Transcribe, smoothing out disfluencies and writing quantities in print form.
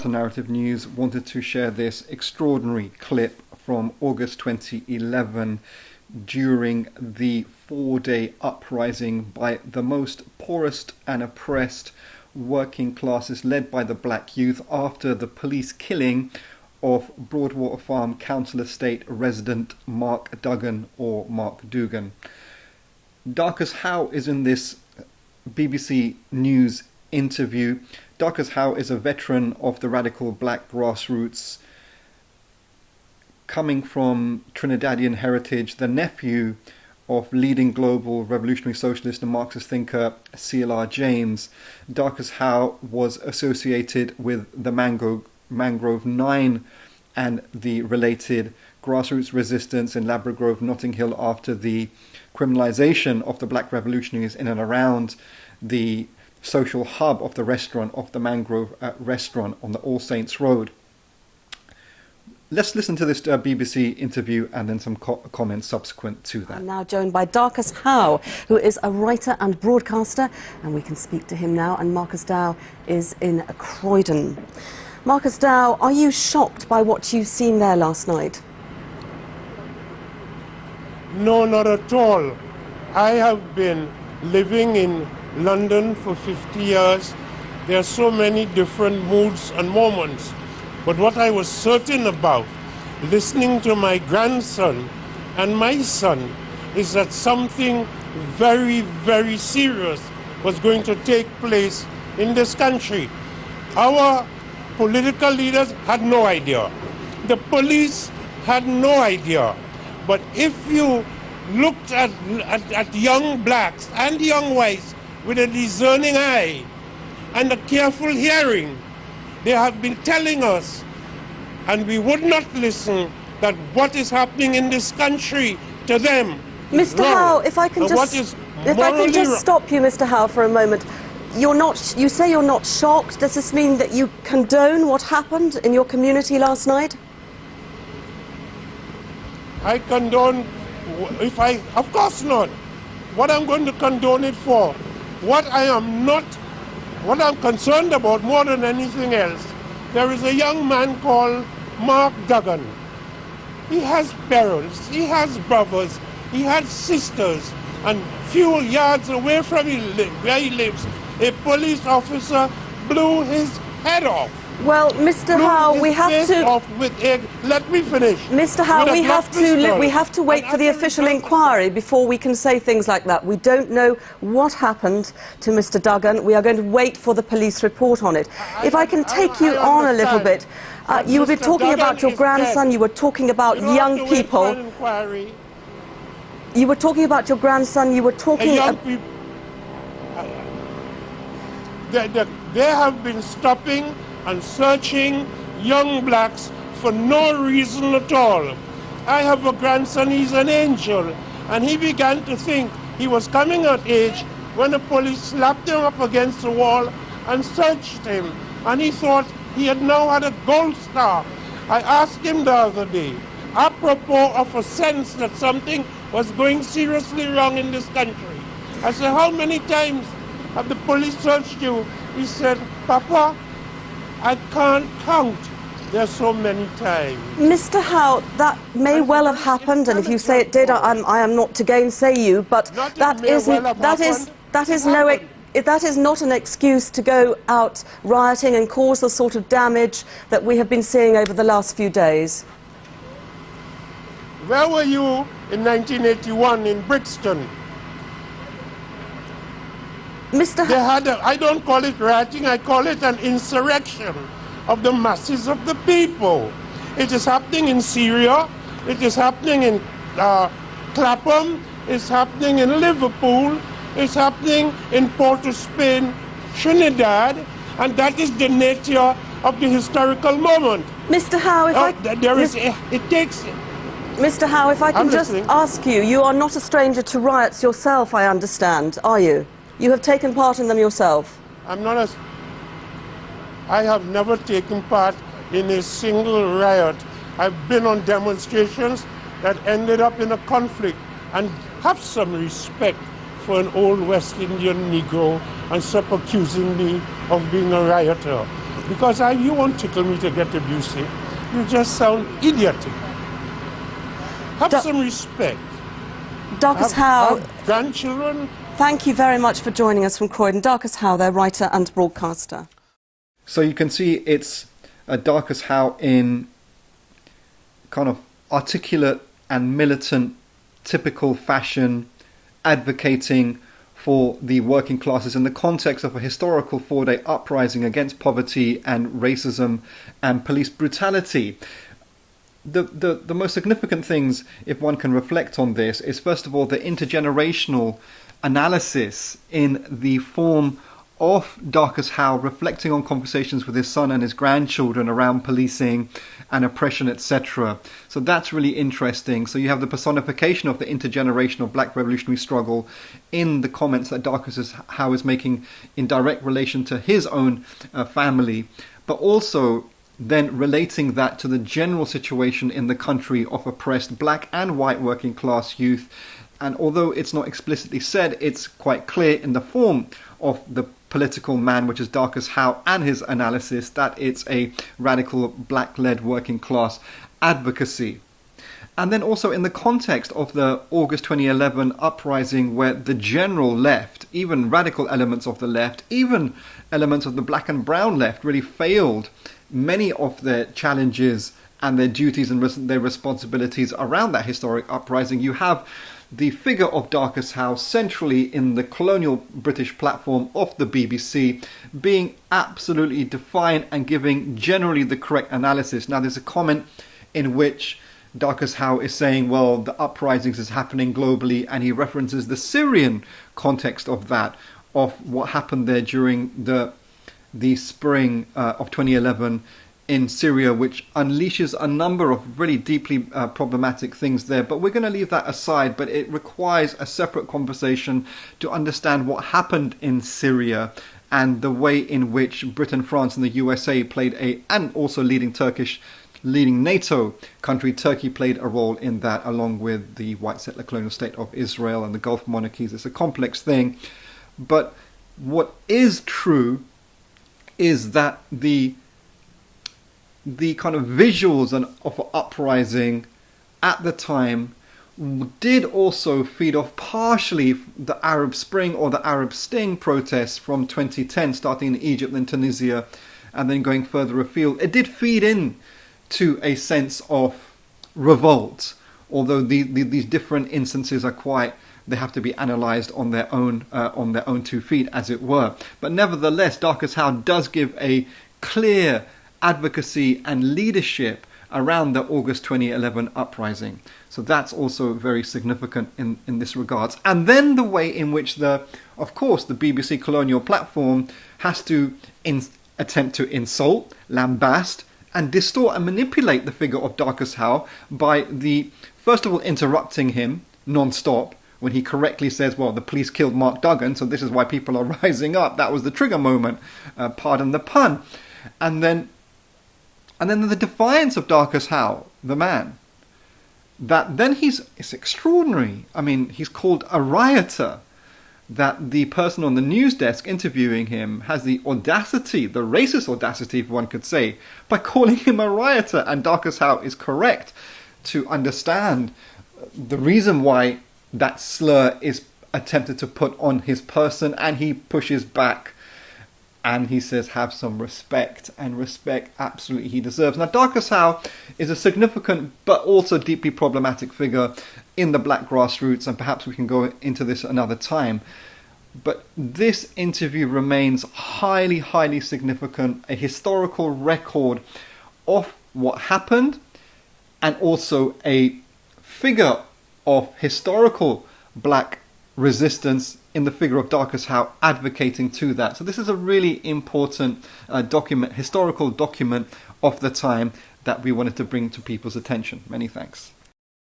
to Narrative News, wanted to share this extraordinary clip from August 2011 during the 4-day uprising by the most poorest and oppressed working classes led by the black youth after the police killing of Broadwater Farm Council Estate resident Mark Duggan or Mark Dugan. Darcus Howe is in this BBC News interview. Darcus Howe is a veteran of the radical black grassroots, coming from Trinidadian heritage, the nephew of leading global revolutionary socialist and Marxist thinker C.L.R. James. Darcus Howe was associated with the Mangrove 9 and the related grassroots resistance in Ladbroke Grove, Notting Hill, after the criminalisation of the black revolutionaries in and around the social hub of the restaurant, of the Mangrove restaurant on the All Saints Road. Let's listen to this BBC interview and then some comments subsequent to that. I'm now joined by Darcus Howe, who is a writer and broadcaster, and we can speak to him now. And Marcus Dow is in Croydon. Marcus Dow, are you shocked by what you've seen there last night? No, not at all. I have been living in London for 50 years. There are so many different moods and moments. But what I was certain about, listening to my grandson and my son, is that something very, very serious was going to take place in this country. Our political leaders had no idea. The police had no idea. But if you looked at young blacks and young whites with a discerning eye and a careful hearing, they have been telling us, and we would not listen, that what is happening in this country to them is Mr. wrong. Howe, if I can just stop you, Mr. Howe, for a moment. You say you're not shocked. Does this mean that you condone what happened in your community last night? I condone, of course not. What I'm going to condone it for, what I'm concerned about more than anything else, there is a young man called Mark Duggan. He has parents, he has brothers, he has sisters, and few yards away from where he lives, a police officer blew his head off. Well, Mr. Howe, we have to... Let me finish. Mr. Howe, we have to wait for the official inquiry before we can say things like that. We don't know what happened to Mr. Duggan. We are going to wait for the police report on it. If I can take you on a little bit, you were talking about your grandson, you were talking about young people. You were talking about your grandson, you were talking... They have been stopping and searching young blacks for no reason at all. I have a grandson, he's an angel, and he began to think he was coming of age when the police slapped him up against the wall and searched him, and he thought he had now had a gold star. I asked him the other day, apropos of a sense that something was going seriously wrong in this country. I said, how many times have the police searched you? He said, Papa, I can't count. There's so many times. Mr. Howe, that may well have happened, and if you say it did, I am not to gainsay you, but that is not an excuse to go out rioting and cause the sort of damage that we have been seeing over the last few days. Where were you in 1981 in Brixton? Mr. Howe, I don't call it rioting, I call it an insurrection of the masses of the people. It is happening in Syria, it is happening in Clapham, it's happening in Liverpool, it's happening in Port of Spain, Trinidad, and that is the nature of the historical moment. Mr. Howe, Mr. Howe, if I can just ask you, you are not a stranger to riots yourself, I understand, are you? You have taken part in them yourself. I have never taken part in a single riot. I've been on demonstrations that ended up in a conflict, and have some respect for an old West Indian Negro and stop accusing me of being a rioter. Because you won't tickle me to get abusive. You just sound idiotic. Have some respect. Darcus Howe, have grandchildren. thank you very much for joining us from Croydon. Darcus Howe, their writer and broadcaster. So you can see it's Darcus Howe in kind of articulate and militant, typical fashion, advocating for the working classes in the context of a historical four-day uprising against poverty and racism and police brutality. The most significant things, if one can reflect on this, is first of all the intergenerational analysis in the form of Darcus Howe reflecting on conversations with his son and his grandchildren around policing and oppression, etc. So that's really interesting. So you have the personification of the intergenerational black revolutionary struggle in the comments that Darcus Howe is making in direct relation to his own family, but also then relating that to the general situation in the country of oppressed black and white working class youth. And although it's not explicitly said, it's quite clear in the form of the political man, which is Darcus Howe, and his analysis, that it's a radical black-led working class advocacy. And then also in the context of the August 2011 uprising, where the general left, even radical elements of the left, even elements of the black and brown left, really failed many of their challenges and their duties and their responsibilities around that historic uprising. You have the figure of Darcus Howe centrally in the colonial British platform of the BBC, being absolutely defiant and giving generally the correct analysis. Now there's a comment in which Darcus Howe is saying, well, the uprisings is happening globally, and he references the Syrian context of that, of what happened there during the spring of 2011 in Syria, which unleashes a number of really deeply problematic things there. But we're going to leave that aside, but it requires a separate conversation to understand what happened in Syria and the way in which Britain, France and the USA played and also leading NATO country, Turkey, played a role in that, along with the white settler colonial state of Israel and the Gulf monarchies. It's a complex thing. But what is true is that the kind of visuals of an uprising at the time did also feed off partially the Arab Spring or the Arab Sting protests from 2010, starting in Egypt, then Tunisia, and then going further afield. It did feed in to a sense of revolt, although these different instances they have to be analysed on their own 2 feet, as it were. But nevertheless, Darcus Howe does give a clear advocacy and leadership around the August 2011 uprising. So that's also very significant in this regards. And then the way in which of course, the BBC colonial platform has to attempt to insult, lambast, and distort and manipulate the figure of Darcus Howe by first of all, interrupting him non-stop when he correctly says, well, the police killed Mark Duggan, so this is why people are rising up. That was the trigger moment, pardon the pun. And then the defiance of Darcus Howe, the man, that then it's extraordinary. I mean, he's called a rioter, that the person on the news desk interviewing him has the audacity, the racist audacity, if one could say, by calling him a rioter. And Darcus Howe is correct to understand the reason why that slur is attempted to put on his person, and he pushes back. And he says, have some respect, and respect absolutely he deserves. Now, Darcus Howe is a significant but also deeply problematic figure in the black grassroots, and perhaps we can go into this another time. But this interview remains highly, highly significant, a historical record of what happened, and also a figure of historical black resistance in the figure of Darcus Howe advocating to that. So this is a really important historical document of the time that we wanted to bring to people's attention. Many thanks.